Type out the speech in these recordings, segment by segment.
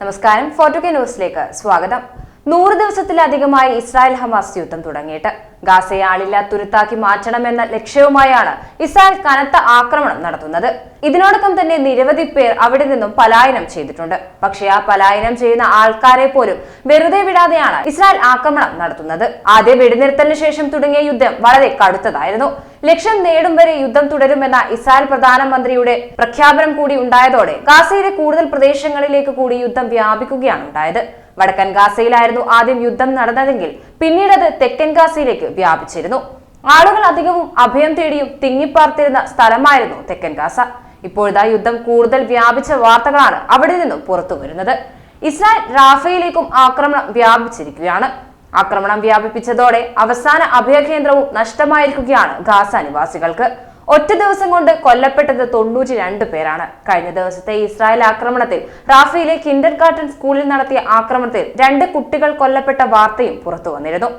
നമസ്കാരം, ഫോർട്ടുകെ ന്യൂസിലേക്ക് സ്വാഗതം. 100 ദിവസത്തിലധികമായി ഇസ്രായേൽ ഹമാസ് യുദ്ധം തുടങ്ങിയിട്ട് ഗാസയെ ആളില്ല തുരുത്താക്കി മാറ്റണമെന്ന ലക്ഷ്യവുമായാണ് ഇസ്രായേൽ കനത്ത ആക്രമണം നടത്തുന്നത്. ഇതിനോടൊപ്പം തന്നെ നിരവധി പേർ അവിടെ നിന്നും പലായനം ചെയ്തിട്ടുണ്ട്. പക്ഷേ ആ പലായനം ചെയ്യുന്ന ആൾക്കാരെ പോലും വെറുതെ വിടാതെയാണ് ഇസ്രായേൽ ആക്രമണം നടത്തുന്നത്. ആദ്യ വെടിനിർത്തലിന് ശേഷം തുടങ്ങിയ യുദ്ധം വളരെ കടുത്തതായിരുന്നു. ലക്ഷ്യം നേടും വരെ യുദ്ധം തുടരുമെന്ന ഇസ്രായേൽ പ്രധാനമന്ത്രിയുടെ പ്രഖ്യാപനം കൂടി ഉണ്ടായതോടെ ഗാസയിലെ കൂടുതൽ പ്രദേശങ്ങളിലേക്ക് കൂടി യുദ്ധം വ്യാപിക്കുകയാണ് ഉണ്ടായത്. വടക്കൻ ഗാസയിലായിരുന്നു ആദ്യം യുദ്ധം നടന്നതെങ്കിൽ പിന്നീട് അത് തെക്കൻ ഗാസയിലേക്ക് വ്യാപിച്ചിരുന്നു. ആളുകൾ അധികവും അഭയം തേടിയും തിങ്ങിപ്പാർത്തിരുന്ന സ്ഥലമായിരുന്നു തെക്കൻ ഗാസ. ഇപ്പോഴത്തെ യുദ്ധം കൂടുതൽ വ്യാപിച്ച വാർത്തകളാണ് അവിടെ നിന്നും പുറത്തു വരുന്നത്. ഇസ്രായേൽ റാഫയിലേക്കും ആക്രമണം വ്യാപിച്ചിരിക്കുകയാണ്. ആക്രമണം വ്യാപിപ്പിച്ചതോടെ അവസാന അഭയകേന്ദ്രവും നഷ്ടമായിരിക്കുകയാണ് ഗാസ നിവാസികൾക്ക്. ഒറ്റ ദിവസം കൊണ്ട് കൊല്ലപ്പെട്ടത് 92 പേരാണ്. കഴിഞ്ഞ ദിവസത്തെ ഇസ്രായേൽ ആക്രമണത്തിൽ റാഫയിലെ കിൻഡർഗാർട്ടൻ സ്കൂളിൽ നടത്തിയ ആക്രമണത്തിൽ 2 കുട്ടികൾ കൊല്ലപ്പെട്ട വാർത്തയും പുറത്തു വന്നിരുന്നു.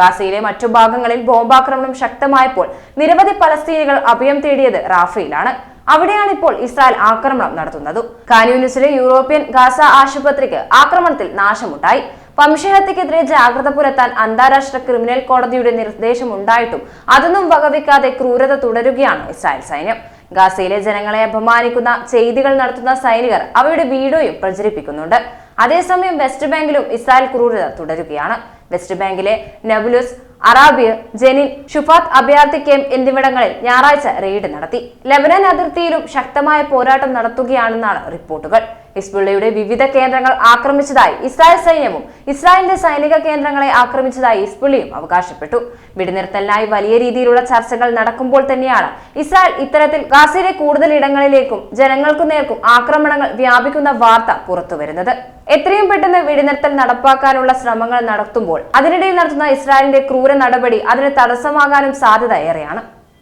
ഗാസയിലെ മറ്റു ഭാഗങ്ങളിൽ ബോംബാക്രമണം ശക്തമായപ്പോൾ നിരവധി പലസ്തീനികൾ അഭയം തേടിയത് റാഫയിലാണ്. അവിടെയാണ് ഇപ്പോൾ ഇസ്രായേൽ ആക്രമണം നടത്തുന്നത്. ഖാൻ യൂനിസിലെ യൂറോപ്യൻ ഗാസ ആശുപത്രിക്ക് ആക്രമണത്തിൽ നാശമുണ്ടായി. വംശഹത്യക്കെതിരെ ജാഗ്രത പുലർത്താൻ അന്താരാഷ്ട്ര ക്രിമിനൽ കോടതിയുടെ നിർദ്ദേശം ഉണ്ടായിട്ടും അതൊന്നും വകവെക്കാതെ ക്രൂരത തുടരുകയാണ് ഇസ്രായേൽ സൈന്യം. ഗാസയിലെ ജനങ്ങളെ അപമാനിക്കുന്ന ചെയ്തികൾ നടത്തുന്ന സൈനികർ അവയുടെ വീഡിയോയും പ്രചരിപ്പിക്കുന്നുണ്ട്. അതേസമയം വെസ്റ്റ് ബാങ്കിലും ഇസ്രായേൽ ക്രൂരത തുടരുകയാണ്. വെസ്റ്റ് ബാങ്കിലെ നബുലുസ്, അറാബിയ, ജെനിൻ, ഷുഫാത്ത് അഭയാർത്ഥി ക്യാമ്പ് എന്നിവിടങ്ങളിൽ ഞായറാഴ്ച റെയ്ഡ് നടത്തി. ലെബനൻ അതിർത്തിയിലും ശക്തമായ പോരാട്ടം നടത്തുകയാണെന്നാണ് റിപ്പോർട്ടുകൾ. ഹിസ്ബുള്ളയുടെ വിവിധ കേന്ദ്രങ്ങൾ ആക്രമിച്ചതായി ഇസ്രായേൽ സൈന്യവും ഇസ്രായേലിന്റെ സൈനിക കേന്ദ്രങ്ങളെ ആക്രമിച്ചതായി ഹിസ്ബുള്ളയും അവകാശപ്പെട്ടു. വെടിനിർത്തലിനായി വലിയ രീതിയിലുള്ള ചർച്ചകൾ നടക്കുമ്പോൾ തന്നെയാണ് ഇസ്രായേൽ ഇത്തരത്തിൽ ഗാസയിലെ കൂടുതൽ ഇടങ്ങളിലേക്കും ജനങ്ങൾക്കു നേർക്കും ആക്രമണങ്ങൾ വ്യാപിക്കുന്ന വാർത്ത പുറത്തുവരുന്നത്. എത്രയും പെട്ടെന്ന് വെടിനിർത്തൽ നടപ്പാക്കാനുള്ള ശ്രമങ്ങൾ നടത്തുമ്പോൾ അതിനിടയിൽ നടത്തുന്ന ഇസ്രായേലിന്റെ ക്രൂര നടപടി അതിന് തടസ്സമാകാനും സാധ്യത ഏറെയാണ്.